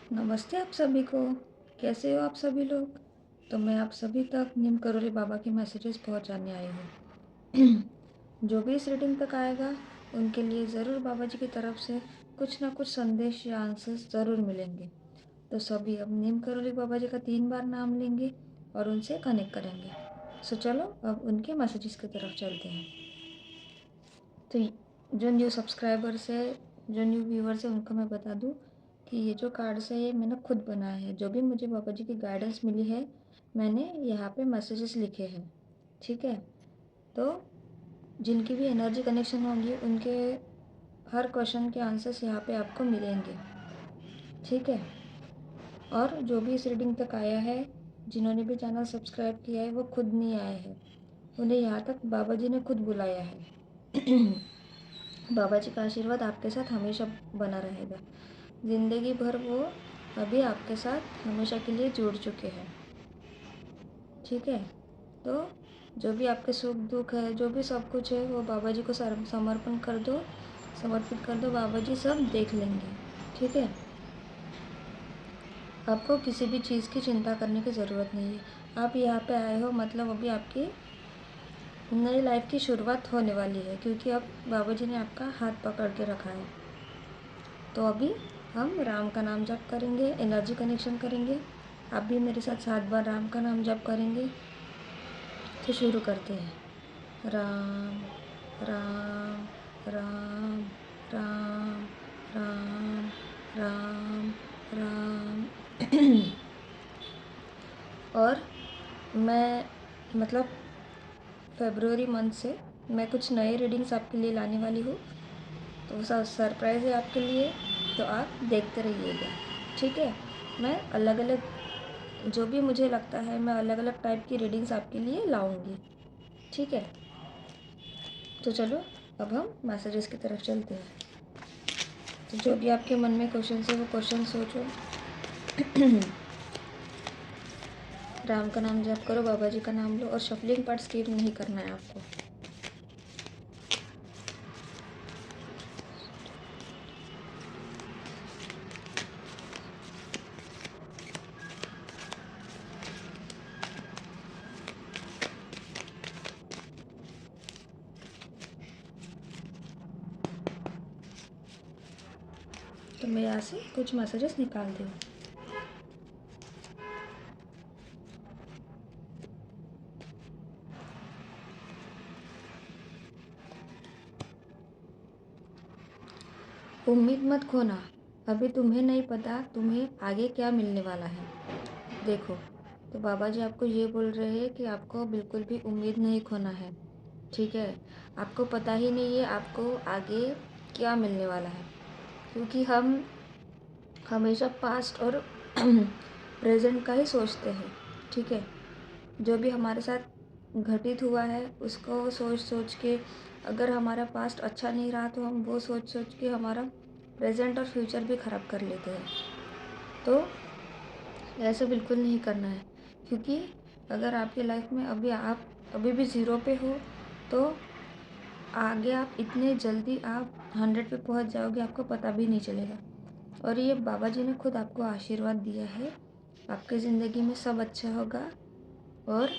नमस्ते आप सभी को। कैसे हो आप सभी लोग? तो मैं आप सभी तक नीम करोली बाबा के मैसेजेस पहुंचाने आई हूँ। जो भी इस रीडिंग तक आएगा उनके लिए ज़रूर बाबा जी की तरफ से कुछ ना कुछ संदेश या आंसर्स ज़रूर मिलेंगे। तो सभी अब नीम करोली बाबा जी का 3 बार नाम लेंगे और उनसे कनेक्ट करेंगे। सो चलो अब उनके मैसेजेस की तरफ चलते हैं। तो जो न्यू सब्सक्राइबर्स है, जो न्यू व्यूवर्स है, उनको मैं बता दूं कि ये जो कार्ड्स है ये मैंने खुद बनाए हैं। जो भी मुझे बाबा जी की गाइडेंस मिली है मैंने यहाँ पे मैसेजेस लिखे हैं। ठीक है, तो जिनकी भी एनर्जी कनेक्शन होंगी उनके हर क्वेश्चन के आंसर्स यहाँ पे आपको मिलेंगे। ठीक है, और जो भी इस रीडिंग तक आया है, जिन्होंने भी चैनल सब्सक्राइब किया है, वो खुद नहीं आए हैं, उन्हें यहाँ तक बाबा जी ने खुद बुलाया है। बाबा जी का आशीर्वाद आपके साथ हमेशा बना रहेगा। ज़िंदगी भर वो अभी आपके साथ हमेशा के लिए जुड़ चुके हैं। ठीक है, तो जो भी आपके सुख दुख है, जो भी सब कुछ है, वो बाबा जी को समर्पण कर दो, समर्पित कर दो। बाबा जी सब देख लेंगे। ठीक है, आपको किसी भी चीज़ की चिंता करने की ज़रूरत नहीं है। आप यहाँ पे आए हो मतलब अभी आपकी नई लाइफ की शुरुआत होने वाली है, क्योंकि अब बाबा जी ने आपका हाथ पकड़ के रखा है। तो अभी हम राम का नाम जप करेंगे, एनर्जी कनेक्शन करेंगे। आप भी मेरे साथ 7 बार राम का नाम जप करेंगे। तो शुरू करते हैं। राम राम राम राम राम राम राम। और मैं मतलब फेब्रुअरी मंथ से मैं कुछ नए रीडिंग्स आपके लिए लाने वाली हूँ। तो सब सरप्राइज़ है आपके लिए, तो आप देखते रहिएगा। ठीक है, मैं अलग अलग जो भी मुझे लगता है मैं अलग अलग टाइप की रीडिंग्स आपके लिए लाऊंगी। ठीक है, तो चलो अब हम मैसेजेस की तरफ चलते हैं। तो जो भी आपके मन में क्वेश्चन है वो क्वेश्चन सोचो। राम का नाम जप करो, बाबा जी का नाम लो, और शफलिंग पार्ट स्किप नहीं करना है आपको। तो मैं यहाँ से कुछ मैसेजेस निकालती हूँ। उम्मीद मत खोना, अभी तुम्हें नहीं पता तुम्हें आगे क्या मिलने वाला है। देखो, तो बाबा जी आपको ये बोल रहे हैं कि आपको बिल्कुल भी उम्मीद नहीं खोना है। ठीक है, आपको पता ही नहीं है आपको आगे क्या मिलने वाला है, क्योंकि हम हमेशा पास्ट और प्रेजेंट का ही सोचते हैं। ठीक है, जो भी हमारे साथ घटित हुआ है उसको सोच सोच के, अगर हमारा पास्ट अच्छा नहीं रहा तो हम वो सोच सोच के हमारा प्रेजेंट और फ्यूचर भी ख़राब कर लेते हैं। तो ऐसा बिल्कुल नहीं करना है, क्योंकि अगर आपकी लाइफ में अभी आप अभी भी ज़ीरो पे हो तो आगे आप इतने जल्दी आप 100 पे पहुंच जाओगे, आपको पता भी नहीं चलेगा। और ये बाबा जी ने खुद आपको आशीर्वाद दिया है, आपकी ज़िंदगी में सब अच्छा होगा, और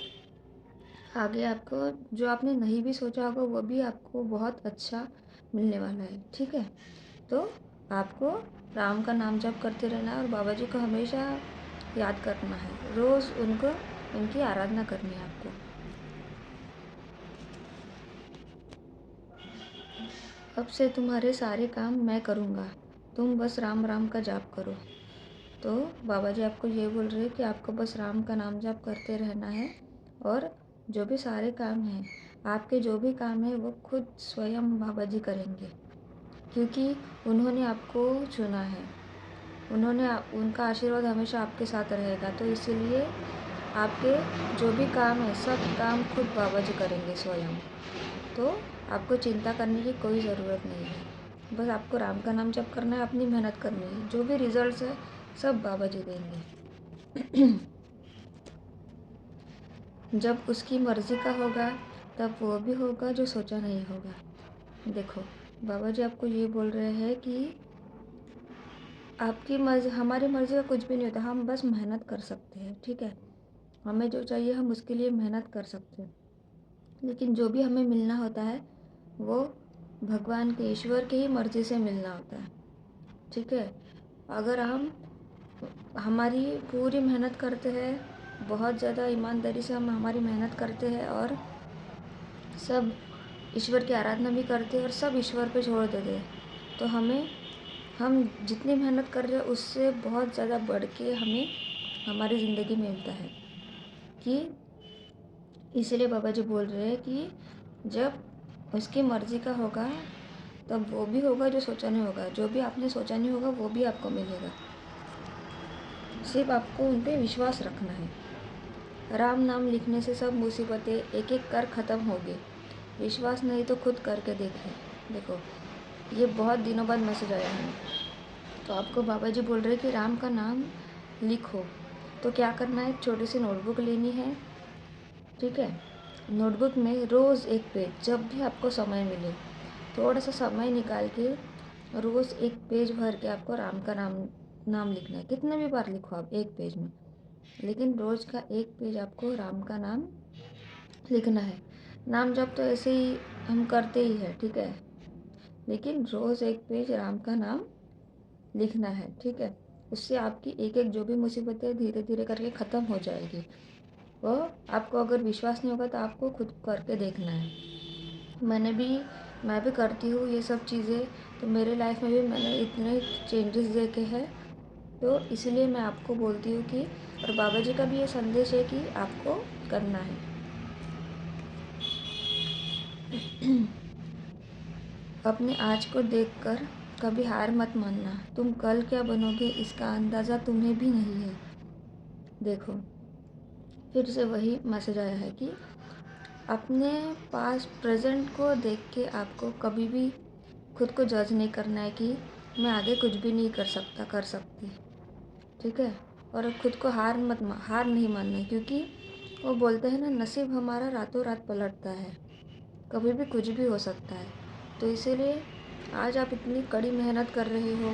आगे आपको जो आपने नहीं भी सोचा होगा वो भी आपको बहुत अच्छा मिलने वाला है। ठीक है, तो आपको राम का नाम जप करते रहना है और बाबा जी को हमेशा याद करना है, रोज़ उनको उनकी आराधना करनी है आपको। अब से तुम्हारे सारे काम मैं करूँगा, तुम बस राम राम का जाप करो। तो बाबा जी आपको ये बोल रहे हैं कि आपको बस राम का नाम जाप करते रहना है, और जो भी सारे काम हैं, आपके जो भी काम है वो खुद स्वयं बाबा जी करेंगे, क्योंकि उन्होंने आपको चुना है। उनका आशीर्वाद हमेशा आपके साथ रहेगा, तो इसीलिए आपके जो भी काम है सब काम खुद बाबा जी करेंगे स्वयं। तो आपको चिंता करने की कोई ज़रूरत नहीं है, बस आपको राम का नाम जप करना है, अपनी मेहनत करनी है, जो भी रिजल्ट्स है सब बाबा जी देंगे। जब उसकी मर्ज़ी का होगा तब वो भी होगा जो सोचा नहीं होगा। देखो, बाबा जी आपको ये बोल रहे हैं कि हमारी मर्ज़ी का कुछ भी नहीं होता, हम बस मेहनत कर सकते हैं, ठीक है? हमें जो चाहिए हम उसके लिए मेहनत कर सकते हैं। लेकिन जो भी हमें मिलना होता है वो भगवान के, ईश्वर की ही मर्ज़ी से मिलना होता है, ठीक है? अगर हम हमारी पूरी मेहनत करते हैं, बहुत ज़्यादा ईमानदारी से हम हमारी मेहनत करते हैं और सब ईश्वर की आराधना भी करते हैं और सब ईश्वर पे छोड़ देते हैं, तो हम जितनी मेहनत कर रहे हैं उससे बहुत ज़्यादा बढ़ के हमें हमारी ज़िंदगी में मिलता है। कि इसीलिए बाबा जी बोल रहे हैं कि जब उसकी मर्ज़ी का होगा तब वो भी होगा जो सोचा नहीं होगा, जो भी आपने सोचा नहीं होगा वो भी आपको मिलेगा। सिर्फ आपको उन पे विश्वास रखना है। राम नाम लिखने से सब मुसीबतें एक एक कर ख़त्म होगी। विश्वास नहीं तो खुद करके देखें। देखो, ये बहुत दिनों बाद मैसेज आया है, तो आपको बाबा जी बोल रहे हैं कि राम का नाम लिखो। तो क्या करना है, एक छोटी सी नोटबुक लेनी है, ठीक है? नोटबुक में रोज़ एक पेज, जब भी आपको समय मिले थोड़ा सा समय निकाल के रोज़ एक पेज भर के आपको राम का नाम लिखना है। कितने भी बार लिखो आप एक पेज में, लेकिन रोज़ का एक पेज आपको राम का नाम लिखना है। नाम जप तो ऐसे ही हम करते ही है, ठीक है? लेकिन रोज़ एक पेज राम का नाम लिखना है, ठीक है? उससे आपकी एक एक जो भी मुसीबतें धीरे धीरे करके ख़त्म हो जाएगी। वो आपको अगर विश्वास नहीं होगा तो आपको खुद करके देखना है। मैं भी करती हूँ ये सब चीज़ें, तो मेरे लाइफ में भी मैंने इतने चेंजेस देखे हैं, तो इसलिए मैं आपको बोलती हूँ कि, और बाबा जी का भी ये संदेश है कि आपको करना है। अपने आज को देखकर कभी हार मत मानना। तुम कल क्या बनोगे इसका अंदाज़ा तुम्हें भी नहीं है। देखो, फिर से वही मैसेज आया है कि अपने पास प्रेजेंट को देख के आपको कभी भी खुद को जज नहीं करना है कि मैं आगे कुछ भी नहीं कर सकता, कर सकती, ठीक है? और खुद को हार नहीं मानना है, क्योंकि वो बोलते हैं ना, नसीब हमारा रातों रात पलटता है, कभी भी कुछ भी हो सकता है। तो इसीलिए आज आप इतनी कड़ी मेहनत कर रहे हो,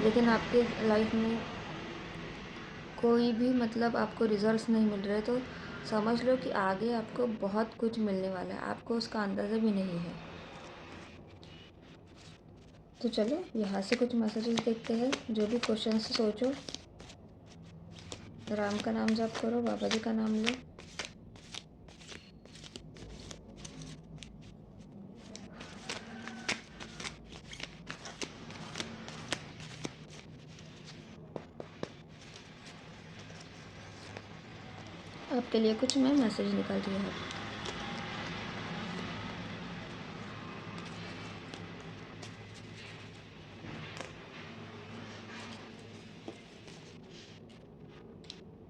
लेकिन आपके लाइफ में कोई भी मतलब आपको रिजल्ट्स नहीं मिल रहे, तो समझ लो कि आगे आपको बहुत कुछ मिलने वाला है, आपको उसका अंदाज़ा भी नहीं है। तो चलो यहाँ से कुछ मैसेजेस देखते हैं। जो भी क्वेश्चन से सोचो, राम का नाम जप करो, बाबा जी का नाम लो। आपके लिए कुछ मैं मैसेज निकाल दिया है।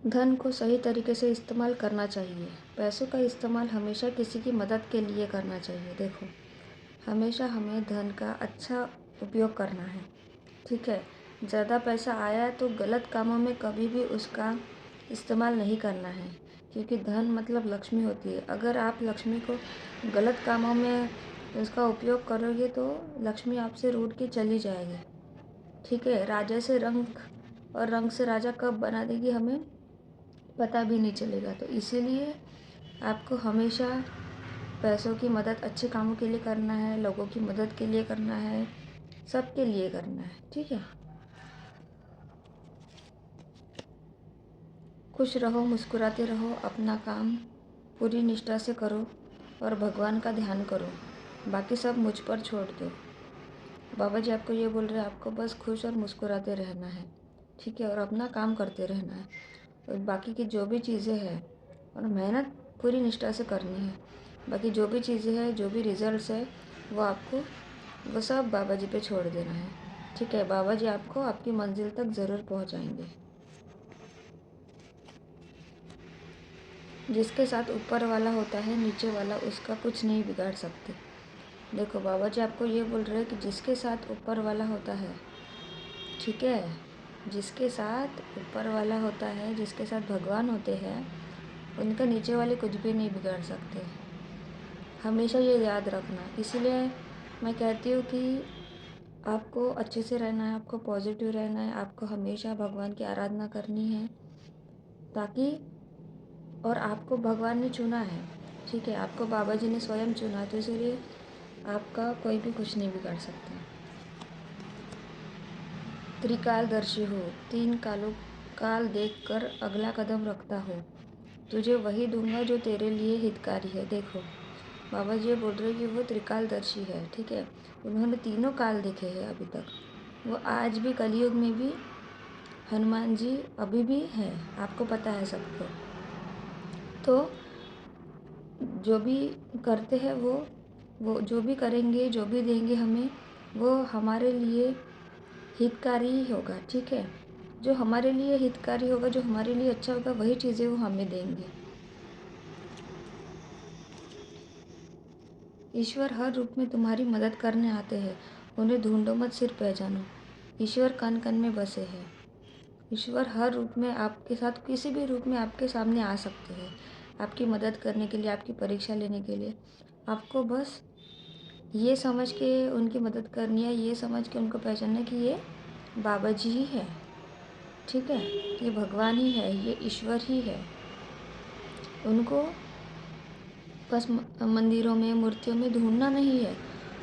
धन को सही तरीके से इस्तेमाल करना चाहिए। पैसों का इस्तेमाल हमेशा किसी की मदद के लिए करना चाहिए। देखो, हमेशा हमें धन का अच्छा उपयोग करना है, ठीक है? ज़्यादा पैसा आया है तो गलत कामों में कभी भी उसका इस्तेमाल नहीं करना है, क्योंकि धन मतलब लक्ष्मी होती है। अगर आप लक्ष्मी को गलत कामों में उसका उपयोग करोगे तो लक्ष्मी आपसे रूठ के चली जाएगी, ठीक है? राजा से रंक और रंक से राजा कब बना देगी हमें पता भी नहीं चलेगा। तो इसीलिए आपको हमेशा पैसों की मदद अच्छे कामों के लिए करना है, लोगों की मदद के लिए करना है, सबके लिए करना है, ठीक है? खुश रहो, मुस्कुराते रहो, अपना काम पूरी निष्ठा से करो और भगवान का ध्यान करो, बाकी सब मुझ पर छोड़ दो। बाबा जी आपको ये बोल रहे हैं, आपको बस खुश और मुस्कुराते रहना है, ठीक है? और अपना काम करते रहना है, और बाकी की जो भी चीज़ें हैं और मेहनत पूरी निष्ठा से करनी है। बाकी जो भी चीज़ें हैं, जो भी रिजल्ट्स है, वो सब बाबा जी पे छोड़ देना है, ठीक है? बाबा जी आपको आपकी मंजिल तक ज़रूर पहुंचाएंगे। जिसके साथ ऊपर वाला होता है, नीचे वाला उसका कुछ नहीं बिगाड़ सकते। देखो, बाबा जी आपको ये बोल रहे हैं कि जिसके साथ ऊपर वाला होता है, ठीक है, जिसके साथ ऊपर वाला होता है, जिसके साथ भगवान होते हैं, उनका नीचे वाले कुछ भी नहीं बिगाड़ सकते। हमेशा ये याद रखना। इसीलिए मैं कहती हूँ कि आपको अच्छे से रहना है, आपको पॉजिटिव रहना है, आपको हमेशा भगवान की आराधना करनी है, ताकि और आपको भगवान ने चुना है, ठीक है, आपको बाबा जी ने स्वयं चुना, तो इसलिए आपका कोई भी कुछ नहीं बिगाड़ सकता। त्रिकालदर्शी हो, तीन कालों काल देखकर अगला कदम रखता हो, तुझे वही दूंगा जो तेरे लिए हितकारी है। देखो, बाबा जी बोल रहे कि वो त्रिकालदर्शी है, ठीक है, उन्होंने तीनों काल देखे हैं अभी तक। वो आज भी कलयुग में भी हनुमान जी अभी भी हैं, आपको पता है सबको। तो जो भी करते हैं वो जो भी करेंगे, जो भी देंगे हमें, वो हमारे लिए हितकारी ही होगा, ठीक है। जो हमारे लिए हितकारी होगा, जो हमारे लिए अच्छा होगा, वही चीज़ें वो हमें देंगे। ईश्वर हर रूप में तुम्हारी मदद करने आते हैं, उन्हें ढूंढो मत, सिर्फ पहचानो। ईश्वर कण कण में बसे हैं। ईश्वर हर रूप में आपके साथ, किसी भी रूप में आपके सामने आ सकते हैं, आपकी मदद करने के लिए, आपकी परीक्षा लेने के लिए। आपको बस ये समझ के उनकी मदद करनी है, ये समझ के उनको पहचानना है कि ये बाबा जी ही है, ठीक है, ये भगवान ही है, ये ईश्वर ही है। उनको बस मंदिरों में, मूर्तियों में ढूंढना नहीं है,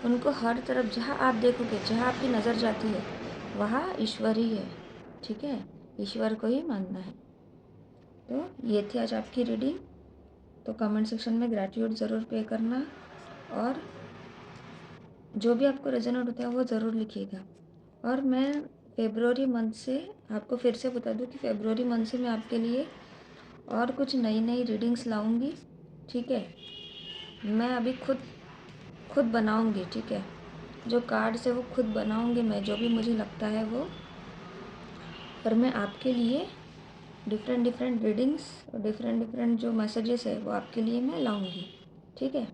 उनको हर तरफ जहाँ आप देखोगे, जहाँ आपकी नज़र जाती है, वहाँ ईश्वर ही है, ठीक है, ईश्वर को ही मानना है। तो ये थी आज आपकी रीडिंग। तो कमेंट सेक्शन में ग्रैटिट्यूड ज़रूर पे करना, और जो भी आपको रेजोनेट होता है वो ज़रूर लिखिएगा। और मैं फेब्रुअरी मंथ से आपको फिर से बता दूं कि फेब्रुअरी मंथ से मैं आपके लिए और कुछ नई नई रीडिंग्स लाऊंगी, ठीक है। मैं अभी खुद खुद बनाऊंगी, ठीक है, जो कार्ड्स है वो खुद बनाऊंगी मैं, जो भी मुझे लगता है वो। पर मैं आपके लिए डिफरेंट डिफरेंट रीडिंग्स और डिफरेंट डिफरेंट जो मैसेजेस है वो आपके लिए मैं लाऊंगी, ठीक है।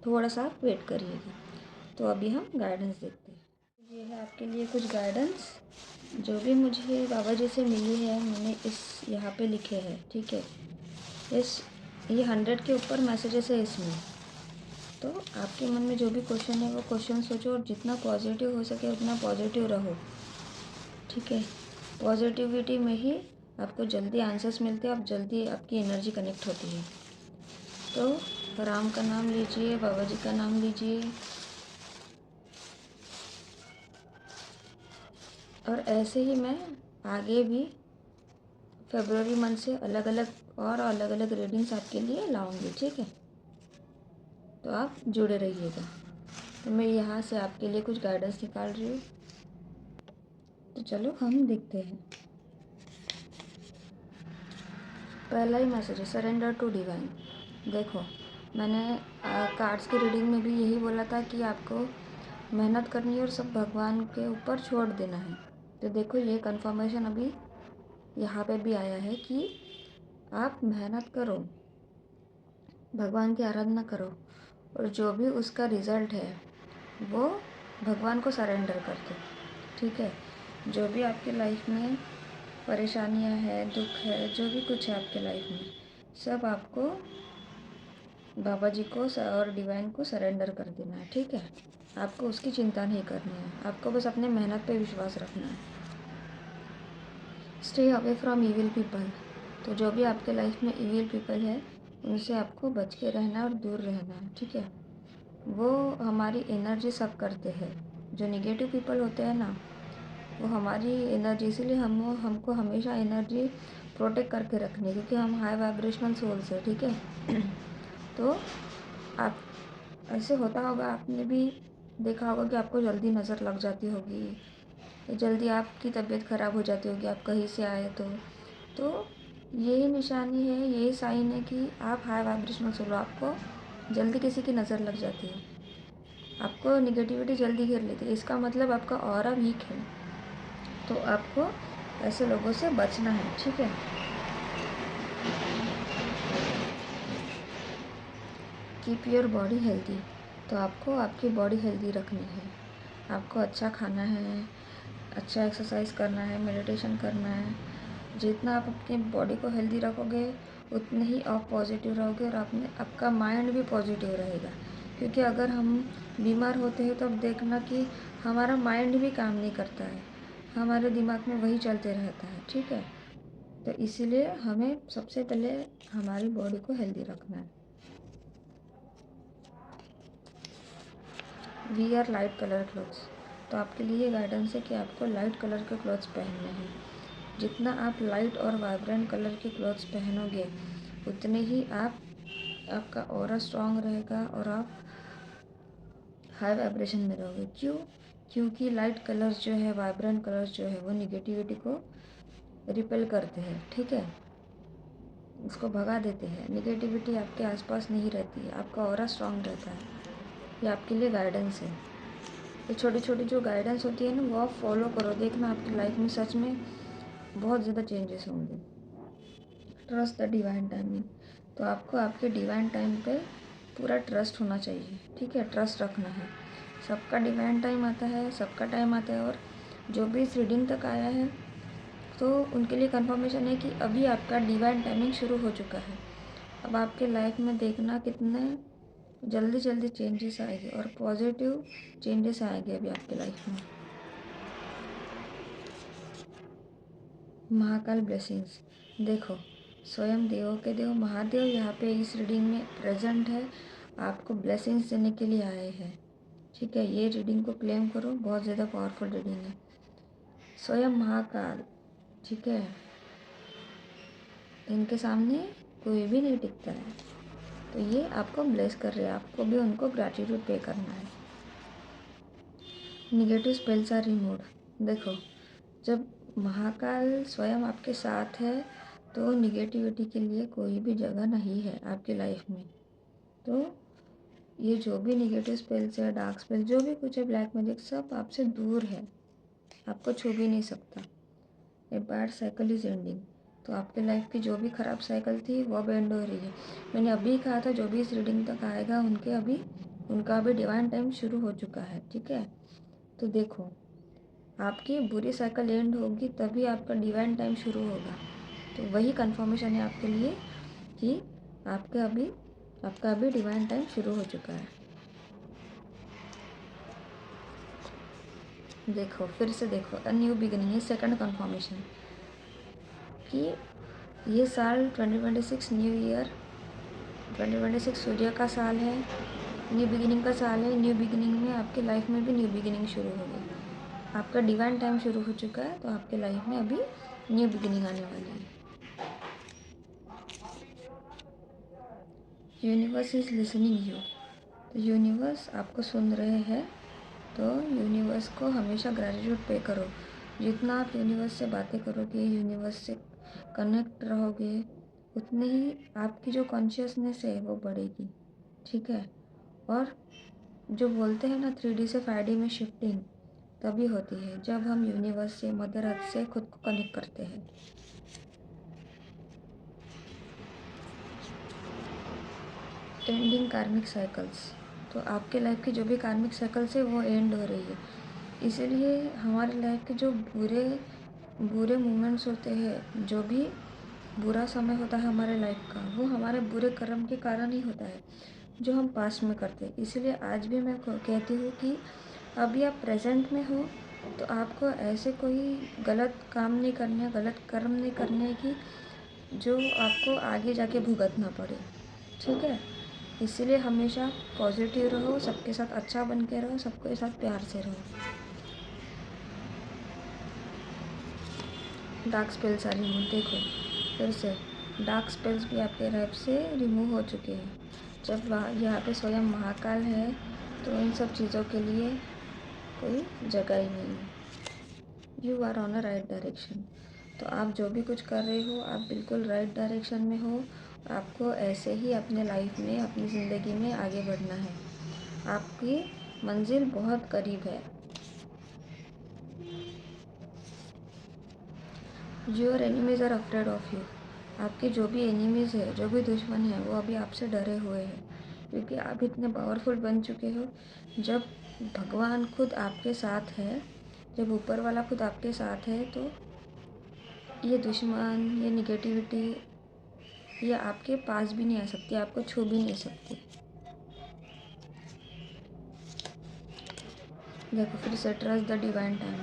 थोड़ा सा आप वेट करिएगा। तो अभी हम गाइडेंस देखते हैं। ये है आपके लिए कुछ गाइडेंस जो भी मुझे बाबा जी से मिली है, मैंने इस यहाँ पे लिखे हैं, ठीक है। इस ये 100 के ऊपर मैसेजेस है इसमें। तो आपके मन में जो भी क्वेश्चन है वो क्वेश्चन सोचो, और जितना पॉजिटिव हो सके उतना पॉजिटिव रहो, ठीक है। पॉजिटिविटी में ही आपको जल्दी आंसर्स मिलते हैं, आप जल्दी आपकी एनर्जी कनेक्ट होती है। तो राम का नाम लीजिए, बाबा जी का नाम लीजिए, और ऐसे ही मैं आगे भी फरवरी मंथ से अलग अलग रीडिंग्स आपके लिए लाऊंगी, ठीक है। तो आप जुड़े रहिएगा। तो मैं यहाँ से आपके लिए कुछ गाइडेंस निकाल रही हूँ। तो चलो हम देखते हैं। पहला ही मैसेज है, सरेंडर टू डिवाइन। देखो, मैंने कार्ड्स की रीडिंग में भी यही बोला था कि आपको मेहनत करनी है और सब भगवान के ऊपर छोड़ देना है। तो देखो, ये कंफर्मेशन अभी यहाँ पे भी आया है कि आप मेहनत करो, भगवान की आराधना करो, और जो भी उसका रिज़ल्ट है वो भगवान को सरेंडर कर दो, ठीक है। जो भी आपकी लाइफ में परेशानियां हैं, दुख है, जो भी कुछ है आपके लाइफ में, सब आपको बाबा जी को और डिवाइन को सरेंडर कर देना है, ठीक है। आपको उसकी चिंता नहीं करनी है, आपको बस अपने मेहनत पे विश्वास रखना है। Stay away from evil people. तो जो भी आपके लाइफ में ईविल पीपल है, उनसे आपको बच के रहना है और दूर रहना है, ठीक है। वो हमारी एनर्जी सक करते हैं। जो निगेटिव पीपल होते हैं ना, वो हमारी एनर्जी, इसीलिए हमको हमेशा एनर्जी प्रोटेक्ट करके रखनी है, क्योंकि हम हाई वाइब्रेशनल सोल्स है, ठीक है। तो आप, ऐसे होता होगा, आपने भी देखा होगा कि आपको जल्दी नज़र लग जाती होगी, जल्दी आपकी तबीयत ख़राब हो जाती होगी, आप कहीं से आए तो यही निशानी है, यही साइन है कि आप हाई वाइब्रेशनल सोल हो। आपको जल्दी किसी की नज़र लग जाती है, आपको निगेटिविटी जल्दी घेर लेती है, इसका मतलब आपका ऑरा वीक है। तो आपको ऐसे लोगों से बचना है, ठीक है। Keep your body healthy. तो आपको आपकी बॉडी हेल्दी रखनी है, आपको अच्छा खाना है, अच्छा एक्सरसाइज करना है, मेडिटेशन करना है। जितना आप अपनी बॉडी को हेल्दी रखोगे, उतने ही आप पॉजिटिव रहोगे, और आपका माइंड भी पॉजिटिव रहेगा। क्योंकि अगर हम बीमार होते हैं तो अब देखना कि हमारा माइंड भी काम नहीं करता है, हमारे दिमाग में वही चलते रहता है, ठीक है। तो इसीलिए हमें सबसे पहले हमारी बॉडी को हेल्दी रखना है। वियर लाइट कलर क्लॉथ्स, तो आपके लिए गाइडेंस है कि आपको लाइट कलर के क्लॉथ्स पहनने हैं। जितना आप लाइट और वाइब्रेंट कलर के क्लॉथ्स पहनोगे उतने ही आपका ऑरा स्ट्रांग रहेगा और आप हाई वाइब्रेशन में रहोगे। क्यों? क्योंकि लाइट कलर्स जो है, वाइब्रेंट कलर्स जो है, वो निगेटिविटी को रिपेल करते हैं, ठीक है, उसको भगा देते हैं। निगेटिविटी आपके आसपास नहीं रहती है, आपका ऑरा स्ट्रांग रहता है। ये आपके लिए गाइडेंस है। ये छोटी छोटी जो गाइडेंस होती है ना, वो आप फॉलो करो, देखना आपकी लाइफ में सच में बहुत ज़्यादा चेंजेस होंगे। ट्रस्ट द डिवाइन टाइमिंग, तो आपको आपके डिवाइन टाइम पे पूरा ट्रस्ट होना चाहिए, ठीक है, ट्रस्ट रखना है। सबका डिवाइन टाइम आता है, सबका टाइम आता है, और जो भी इस रीडिंग तक आया है तो उनके लिए कंफर्मेशन है कि अभी आपका डिवाइन टाइमिंग शुरू हो चुका है। अब आपके लाइफ में देखना कितने जल्दी जल्दी चेंजेस आएंगे और पॉजिटिव चेंजेस आएंगे अभी आपके लाइफ में। महाकाल ब्लेसिंग्स, देखो, स्वयं देवों के देव महादेव यहाँ पे इस रीडिंग में प्रेजेंट है, आपको ब्लेसिंग्स देने के लिए आए हैं, ठीक है। ये रीडिंग को क्लेम करो, बहुत ज़्यादा पावरफुल रीडिंग है। स्वयं महाकाल, ठीक है, इनके सामने कोई भी नहीं टिकता है, तो ये आपको ब्लेस कर रहे हैं, आपको भी उनको ग्रैटिट्यूड पे करना है। निगेटिव स्पेल्स आर रिमूव्ड, देखो, जब महाकाल स्वयं आपके साथ है तो निगेटिविटी के लिए कोई भी जगह नहीं है आपकी लाइफ में। तो ये जो भी निगेटिव स्पेल्स है, डार्क स्पेल, जो भी कुछ है, ब्लैक मैजिक, सब आपसे दूर है, आपको छू भी नहीं सकता। A bad cycle is ending, तो आपके लाइफ की जो भी ख़राब साइकिल थी वो अब एंड हो रही है। मैंने अभी कहा था जो भी इस रीडिंग तक आएगा उनका अभी डिवाइन टाइम शुरू हो चुका है, ठीक है। तो देखो, आपकी बुरी साइकिल एंड होगी तभी आपका डिवाइन टाइम शुरू होगा। तो वही कंफर्मेशन है आपके लिए कि आपका अभी डिवाइन टाइम शुरू हो चुका है। देखो, फिर से देखो, अ न्यू बिगिनिंग, ये सेकंड कंफर्मेशन कि ये साल 2026 न्यू ईयर 2026 सूर्य का साल है, न्यू बिगिनिंग का साल है। न्यू बिगिनिंग में आपकी लाइफ में भी न्यू बिगिनिंग शुरू होगी। आपका डिवाइन टाइम शुरू हो चुका है, तो आपके लाइफ में अभी न्यू बिगिनिंग आने वाली है। यूनिवर्स इज़ लिसनिंग यू, तो यूनिवर्स आपको सुन रहे हैं, तो यूनिवर्स को हमेशा ग्रैटिट्यूड पे करो। जितना आप यूनिवर्स से बातें करोगे, यूनिवर्स से कनेक्ट रहोगे, उतने ही आपकी जो कॉन्शियसनेस है वो बढ़ेगी, ठीक है। और जो बोलते हैं ना 3D से 5D में शिफ्टिंग तभी होती है जब हम यूनिवर्स से, मदर अर्थ से खुद को कनेक्ट करते हैं। एंडिंग कार्मिक साइकिल्स, तो आपके लाइफ की जो भी कार्मिक साइकिल्स है वो एंड हो रही है। इसीलिए हमारे लाइफ के जो बुरे बुरे मोमेंट्स होते हैं, जो भी बुरा समय होता है हमारे लाइफ का, वो हमारे बुरे कर्म के कारण ही होता है जो हम पास्ट में करते हैं। इसीलिए आज भी मैं कहती हूँ कि अभी आप प्रेजेंट में हो तो आपको ऐसे कोई गलत काम नहीं करने, गलत कर्म नहीं करने की जो आपको आगे जाके भुगतना पड़े, ठीक है। इसीलिए हमेशा पॉजिटिव रहो, सबके साथ अच्छा बन के रहो, सबके साथ प्यार से रहो। डार्क स्पेल्स आ रिमूव, देखो, फिर से डार्क स्पेल्स भी आपके लाइफ से रिमूव हो चुके हैं। जब वहाँ यहाँ पे स्वयं महाकाल है तो इन सब चीज़ों के लिए कोई जगह ही नहीं है। You are on a right direction, तो आप जो भी कुछ कर रहे हो आप बिल्कुल राइट डायरेक्शन में हो। आपको ऐसे ही अपने लाइफ में, अपनी ज़िंदगी में आगे बढ़ना है, आपकी मंजिल बहुत करीब है। Your enemies are afraid of you, आपके जो भी एनिमीज़ है, जो भी दुश्मन है, वो अभी आपसे डरे हुए हैं, क्योंकि आप इतने पावरफुल बन चुके हो। जब भगवान खुद आपके साथ है, जब ऊपर वाला खुद आपके साथ है, तो ये दुश्मन, ये निगेटिविटी, ये आपके पास भी नहीं आ सकती, आपको छू भी नहीं सकती। देखो फिर से ट्रस्ट द डिवाइन टाइम।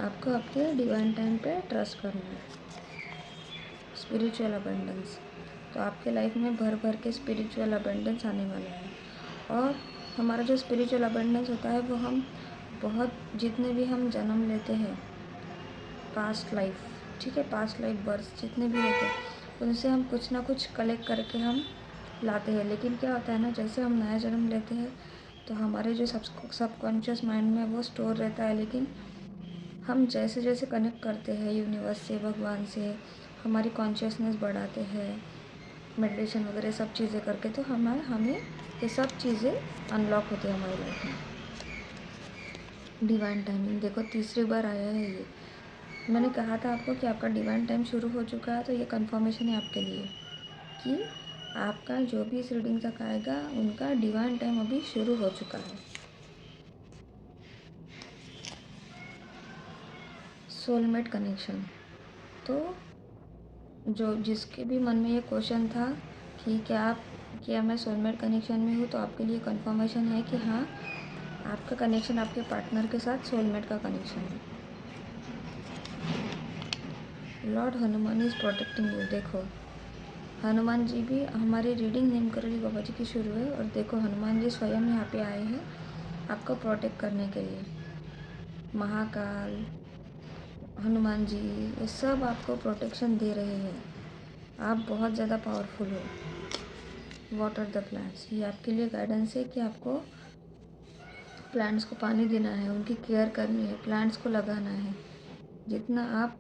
आपको आपके डिवाइन टाइम पे ट्रस्ट करना है। स्पिरिचुअल अबंडेंस, तो आपके लाइफ में भर भर के स्पिरिचुअल अबंडेंस आने वाला है। और हमारा जो स्पिरिचुअल अबंडेंस होता है वो हम बहुत जितने भी हम जन्म लेते हैं पास्ट लाइफ, ठीक है, पास्ट लाइफ बर्थ जितने भी होते हैं उनसे हम कुछ ना कुछ कलेक्ट करके हम लाते हैं। लेकिन क्या होता है ना, जैसे हम नया जन्म लेते हैं तो हमारे जो सबकॉन्शियस माइंड में वो स्टोर रहता है। लेकिन हम जैसे जैसे कनेक्ट करते हैं यूनिवर्स से, भगवान से, हमारी कॉन्शियसनेस बढ़ाते हैं मेडिटेशन वगैरह सब चीज़ें करके, तो हमें ये सब चीज़ें अनलॉक होती है हमारी लाइफ में। डिवाइन टाइमिंग देखो तीसरी बार आया है ये। मैंने कहा था आपको कि आपका डिवाइन टाइम शुरू हो चुका है, तो ये कंफर्मेशन है आपके लिए कि आपका जो भी इस रीडिंग तक आएगा उनका डिवाइन टाइम अभी शुरू हो चुका है। सोलमेट कनेक्शन, तो जो जिसके भी मन में ये क्वेश्चन था कि क्या मैं सोलमेट कनेक्शन में हूँ, तो आपके लिए कंफर्मेशन है कि हाँ, आपका कनेक्शन आपके पार्टनर के साथ सोलमेट का कनेक्शन है। Lord Hanuman is protecting you. देखो हनुमान जी भी हमारी रीडिंग नीम करोली बाबा जी की शुरू है, और देखो हनुमान जी स्वयं यहाँ पे आए हैं आपको प्रोटेक्ट करने के लिए। महाकाल, हनुमान जी, ये सब आपको प्रोटेक्शन दे रहे हैं। आप बहुत ज़्यादा पावरफुल हो। वाटर द प्लांट्स, ये आपके लिए गाइडेंस है कि आपको प्लांट्स को पानी देना है, उनकी केयर करनी है, प्लांट्स को लगाना है। जितना आप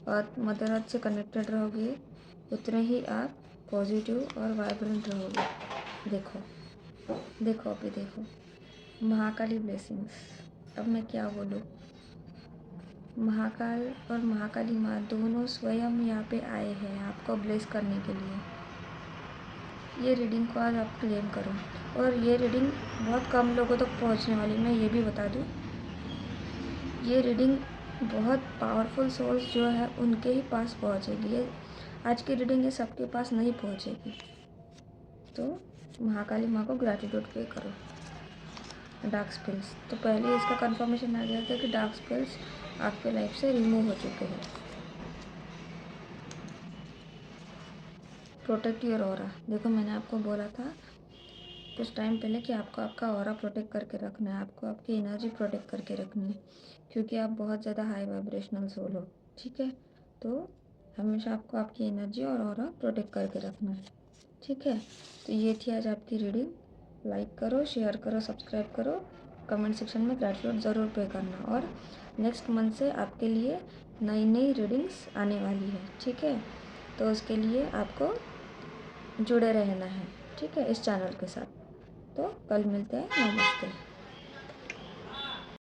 अर्थ मदर अर्थ से कनेक्टेड रहोगे उतने ही आप पॉजिटिव और वाइब्रेंट रहोगे। देखो अभी देखो महाकाली ब्लेसिंग्स। अब मैं क्या बोलूँ, महाकाल और महाकाली माँ दोनों स्वयं यहाँ पे आए हैं आपको ब्लेस करने के लिए। ये रीडिंग को आज आप क्लेम करो, और ये रीडिंग बहुत कम लोगों तक पहुँचने वाली, मैं ये भी बता दूँ। ये रीडिंग बहुत पावरफुल सोल्स जो है उनके ही पास पहुँचेगी। ये आज की रीडिंग ये सबके पास नहीं पहुँचेगी। तो महाकाली माँ को ग्रैटिट्यूड पे करो। डार्क स्पेल्स, तो पहले इसका कंफर्मेशन आ गया था कि डार्क स्पेल्स आपके लाइफ से रिमूव हो चुके हैं। प्रोटेक्ट योर ऑरा, देखो मैंने आपको बोला था कुछ टाइम पहले कि आपको आपका ऑरा प्रोटेक्ट करके रखना है, आपको आपकी एनर्जी प्रोटेक्ट करके रखनी है, क्योंकि आप बहुत ज़्यादा हाई वाइब्रेशनल सोल हो, ठीक है। तो हमेशा आपको आपकी एनर्जी और ऑरा प्रोटेक्ट करके रखना है, ठीक है। तो ये थी आज आपकी रीडिंग। लाइक करो, शेयर करो, सब्सक्राइब करो, कमेंट सेक्शन में ग्रैटिट्यूड ज़रूर पे करना। और नेक्स्ट मंथ से आपके लिए नई नई रीडिंग्स आने वाली है, ठीक है। तो उसके लिए आपको जुड़े रहना है, ठीक है, इस चैनल के साथ। तो कल मिलते हैं, नमस्ते।